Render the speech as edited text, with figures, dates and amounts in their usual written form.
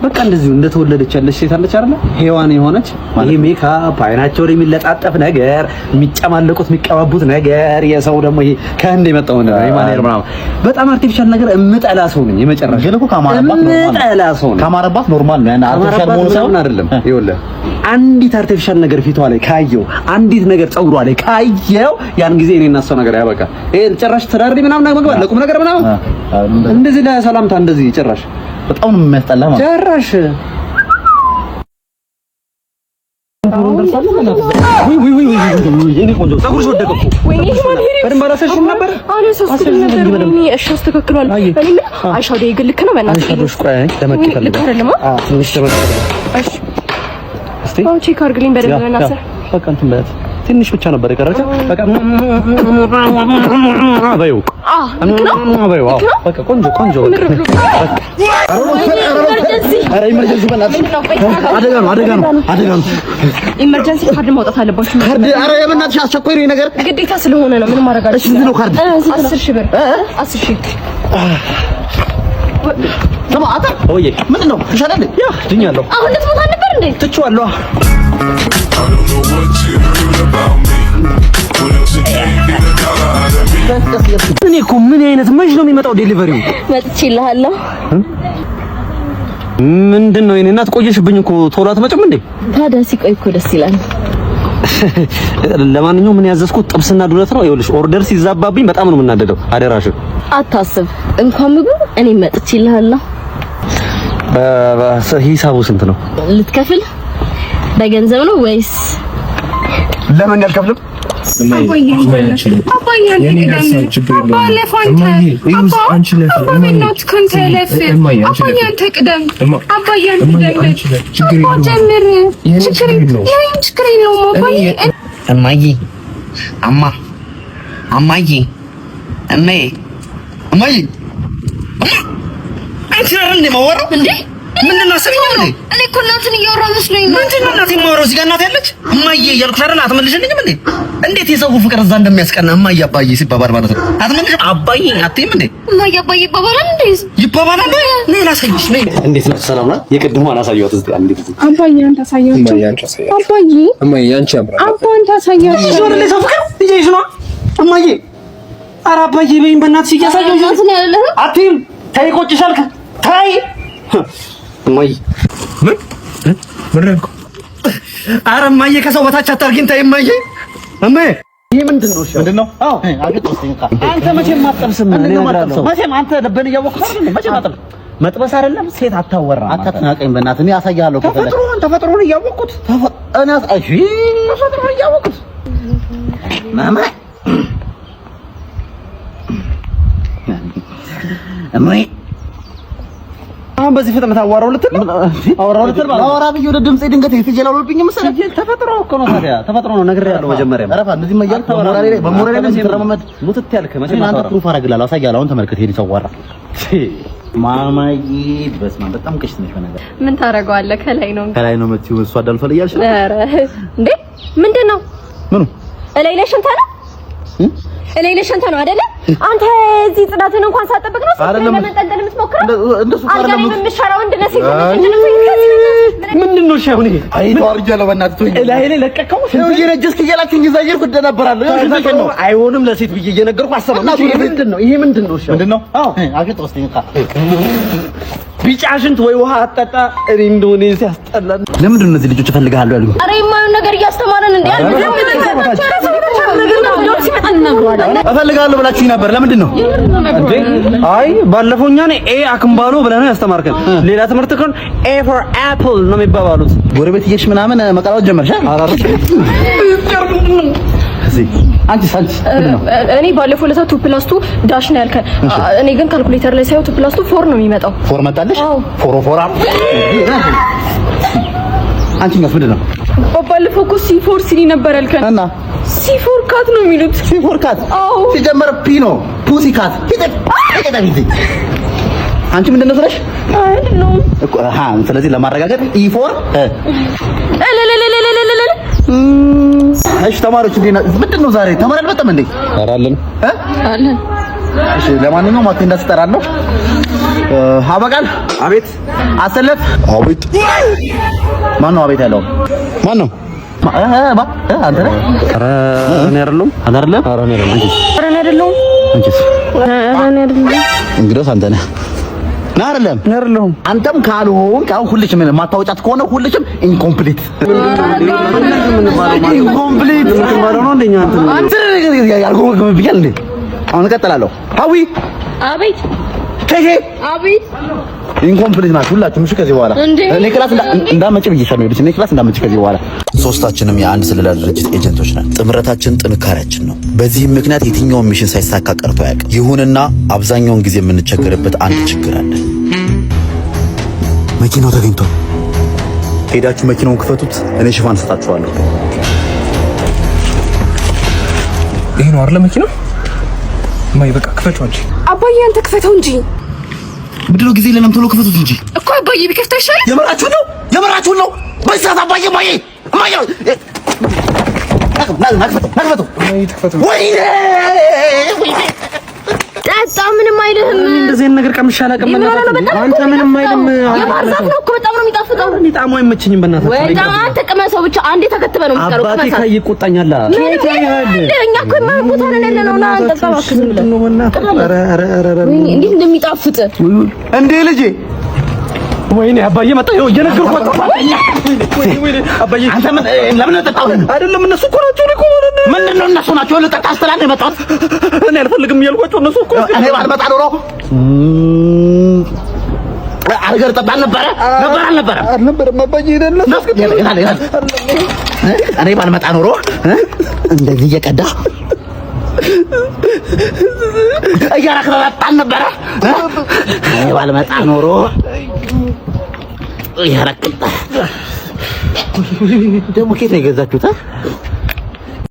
በቃ እንደዚሁ እንደተወለደች ያለች ሴት አለች አይደል? ሔዋን የሆነች ይሄ ሜካፕ አይናቸው ላይ የሚለጣጠፍ ነገር የሚጨማለቁት የሚቀባቡት ነገር የሰው ደግሞ ይሄ ከህንድ የመጣው ነው የማኔር ምናምን በጣም አርቲፊሻል ነገር እምጠላ ሰው ነኝ። የመጨረሻ ግን እኮ ካማረባት ኖርማል ነው ያና አርቲፊሻል መሆኑ ሳይሆን አይደለም። ይኸውልህ አንዲት አርቲፊሻል ነገር ፊቷ ላይ ካየው አንዲት ነገር ፀጉሯ ላይ ካየው ያን ጊዜ እኔ እና እሷ ነገር ያበቃ። ይሄ ጭራሽ ተዳሪ ምናምን መግባት ለቁም ነገር ምናምን እንደዚህ ለሰላምታ እንደዚህ ጭራሽ በጣም ነው የሚያስጠላ ማለት ጭራሽ ትንሽ ብቻ ነበር የቀረች። በቃ አባዩ በቃ ቆንጆ አረ ኢመርጀንሲ በእናትሽ አደጋ ነው። ኢመርጀንሲ ካርድ ማውጣት አለባችሁ። ካርድ አረ የበእናትሽ አስቸኳይ ነው ነገር ግዴታ ስለሆነ ነው። ምን ማድረግ አለሽ? እሺ ነው ካርድ 10,000 ብር 10,000 ተማ አታ ኦዬ ምንድን ነው ተሻለልኝ? ያ ድኛለሁ። አሁን ልትሞት ነበር እንዴ? ትቼዋለሁ። እኔ እኮ ምን አይነት መች ነው የሚመጣው ዴሊቨሪው? መጥቼልሃለሁ። ምንድን ነው የኔ እናት ቆየሽብኝ እኮ ቶሎ አትመጭም እንዴ? ታዲያ ሲቆይ እኮ ደስ ይላል። ለማንኛውም ምን ያዘዝኩት ጥብስና ዱለት ነው። ይኸውልሽ ኦርደር ሲዛባብኝ በጣም ነው የምናደደው። አደራሽን አታስብ። እንኳን ምግብ እኔ መጥቼልሃለሁ። ሂሳቡ ስንት ነው? ልትከፍል በገንዘብ ነው ወይስ ለምን ያልከፍልም? ምንድን ነው አሰብኝ እንዴ? እኔ እኮ እናትን እያወራሁ መስሎኝ ነው። ምንድን ነው እናቴን የማወራው? እዚህ ጋር እናቴ ያለች እማዬ እያልኩሽ አይደል? አትመልሽልኝም እንዴ? እንዴት የሰው ፍቅር እዛ እንደሚያስቀና እማዬ አባዬ ሲባባል ማለት ነው። አትመልሽም? አባዬ አትይም እንዴ? እማዬ አባዬ ይባባላል እንዴ? ይባባላል። ነይ ላሳይሽ። ነይ። እንዴት ነው? ሰላም ነው? የቅድሙ አላሳየኋት እስቲ አንዴ ጊዜ አባዬ አንተ አሳያቸው። አባዬ እማዬ አንቺ አምራ አባዬ አንተ አሳያቸው። ዞር ለሰው ፍቅር ልጅሽ ነው እማዬ። ኧረ አባዬ በይኝ በእናትሽ እያሳየሁሽ እናትን ያለህ አትይም። ተይ ቆጭሻል። ተይ እማዬ ምን ረንኩ? ኧረ እማዬ ከሰው በታች አታርጊኝ። ተይ እማዬ። እማዬ ይሄ ምንድን ነው? እሺ ምንድን ነው? አዎ አንተ መቼም አትጠብስም። መቼም አንተ ለበን እያወቅህ አይደል? መቼም አትጠብስ። መጥበስ አይደለም ሴት አታወራም። አታትናቀኝ በእናትህ። እኔ አሳያለሁ። ተፈጥሮን እያወቅሁት ተፈጥሮን እያወቅሁት ማማ እማዬ አሁን በዚህ ፍጥነት አዋራው ልትል አዋራ ብዬ ወደ ድምጼ ድንገት የተጀላሉብኝ መሰለኝ። ተፈጥሮ እኮ ነው። ታዲያ ተፈጥሮ ነው። ነግሬሃለሁ መጀመሪያ አረፋ እንደዚህ መያል በሞራሌ ላይ ተረማመድ ሙትት ያልከ መቼም አንተ ፕሩፍ አደርግልሃለሁ። አሳያለሁ። አሁን ተመልከት። ሄዲ ሰዋራ ማማዬ በስመ አብ በጣም ቅሽት ነሽ። በነገር ምን ታረጋዋለህ? ከላይ ነው መጥተው እሱ አዳልፈል እያልሽ ነው። ኧረ እንዴ ምንድን ነው ምኑ እላይ ላይ ሽንታ ነው እላይ ላይ ሽንታ ነው አይደለ? አንተ እዚህ ጽዳትን እንኳን ሳጠብቅ ነው ለመንጠልጠል የምትሞክረው? እንደሱ አይደለም። የምትሻለው ወንድነህ ሲል ምንድን ነው? እሺ አሁን ይሄ አይተዋርጃለሁ። በእናትህ ተወኝ። ላይ ላይ ለቀቀው ነው እየነጀስክ እያላችሁኝ እዛ እየሄድኩ እደነበራለሁ። ያው አይሆንም ለሴት ብዬ እየነገርኩህ አሰማና ይሄ ምንድን ነው? ይሄ ምንድን ነው? እሺ ምንድን ነው? አዎ አገጥ ወስደኝ ቢጫ ሽንት ወይ ውሃ አጠጣ። እኔ እንደሆነ ሲያስጠላል። ለምንድን ነው እነዚህ ልጆች እፈልግሃለሁ ያሉኝ? ኧረ የማይሆን ነገር እያስተማረን እንዴ እፈልግሃለሁ ብላችሁኝ ነበር። ለምንድን ነው እንዴ? አይ ባለፈው እኛ ነኝ ኤ አክምባሎ ብለህ ነው ያስተማርከን። ሌላ ትምህርት ከሆነ ኤ ፎር አፕል ነው የሚባባሉት። ጎረቤት እየሽ ምናምን መቀላወጥ ጀመርሽ? አንቺ ነው እኔ ባለፈው ለታ 2+2 ዳሽ ነው ያልከን። እኔ ግን ካልኩሌተር ላይ ሳይው 2+2 4 ነው የሚመጣው። 4 መጣልሽ? ፎራ አንቺ ምንድን ነው? ባለፈው እኮ C4 ሲሊ ነበር ያልከን እና C4 ካት ነው የሚሉት። C4 ካት? አዎ ሲጀመር ፒ ነው ፑሲ ካት። አንቺ ምንድን ነው ስለሽ? አይደለም እኮ ስለዚህ ለማረጋገጥ E4 እሺ ተማሪዎች ምንድን ነው ዛሬ ተማሪ አልመጣም እንዴ? አራለን እሺ ለማንኛውም አቴንዳንስ እጠራለሁ። አበቃል። አቤት። አሰለፍ። አቤት። ማን ነው አቤት ያለው? ማን ነው? አንተ ነህ? ኧረ እኔ አይደለሁም። አንተ አይደለም? ኧረ እኔ አይደለሁም። ኧረ እኔ አይደለሁም። አንቺስ? ኧረ እኔ አይደለሁም። እንግዲህ አንተ ነህ። ና አይደለም? እኔ አይደለሁም። አንተም ካልሆንክ አሁን ሁልሽም የማታወጫት ከሆነ ሁልሽም ኢንኮምፕሊት ኢንኮምፕሊት ምትባለው ነው እንደኛ አንተ ያልኩህ ብያለሁ እንዴ? አሁን እቀጥላለሁ። ሀዊ አቤት። ከሄ አቤት። ኢንኮምፕሊት ናት ሁላችሁም። እሺ ከዚህ በኋላ እኔ ክላስ እንዳመጭ ብዬሻለሁ። እኔ ክላስ እንዳመጭ ከዚህ በኋላ ሶስታችንም የአንድ ስለላ ድርጅት ኤጀንቶች ነን። ጥምረታችን ጥንካሬያችን ነው። በዚህም ምክንያት የትኛውን ሚሽን ሳይሳካ ቀርቶ አያውቅም። ይሁንና አብዛኛውን ጊዜ የምንቸገርበት አንድ ችግር አለ። መኪናው ተገኝቷል። ሄዳችሁ መኪናውን ክፈቱት፣ እኔ ሽፋን ሰጣችኋለሁ። ይሄ ነው አይደል መኪናው? ማይ በቃ ክፈቱው እንጂ አባዬ አንተ ክፈተው እንጂ። ምንድን ነው ጊዜ ለምን ቶሎ ክፈቱት እንጂ እኮ አባዬ ቢከፍተው ይሻላል። የመራችሁን ነው በዛት አባዬ ማዬ ጠጣ ምንም አይልህም። እንደዚህ ነገር ቀምሼ አላውቅም። አንተ ምንም አይልም። የባህር ዛፍ ነው እኮ በጣም ነው የሚጣፍጠው። እኔ ጣዕሙ አይመችኝም። በእናትህ ወይ አንተ ቅመሰው ብቻ አንዴ ተከትበህ ነው የምትቀረው። አባቴ ይቆጣኛል። እኛ እኮ የማይሆን ቦታ ነን ያለነው። ና አንተ እባክህ ዝም ብለህ እንዴት እንደሚጣፍጥ እንዴ ልጄ። ወይኔ አባዬ መጣ። ይኸው እየነገርኩህ አባዬ አንተ ለምን ተጣው? አይደለም እነሱ እኮ ናቸው። እኮ ምንድን ነው እነሱ ናቸው? ልጠጣ ስትላል ነው የመጣሁት። እኔ አልፈልግም እያልኳቸው እነሱ እኮ እኔ ባልመጣ ኖሮ አልገር ጠጣ አልነበረም አባዬ ይደለ እኔ ባልመጣ ኖሮ እንደዚህ እየቀዳ እያረክረጣን ነበረ። እኔ ባልመጣ ኖሮ ያረክጣ ደግሞ ከየት ነው የገዛችሁት?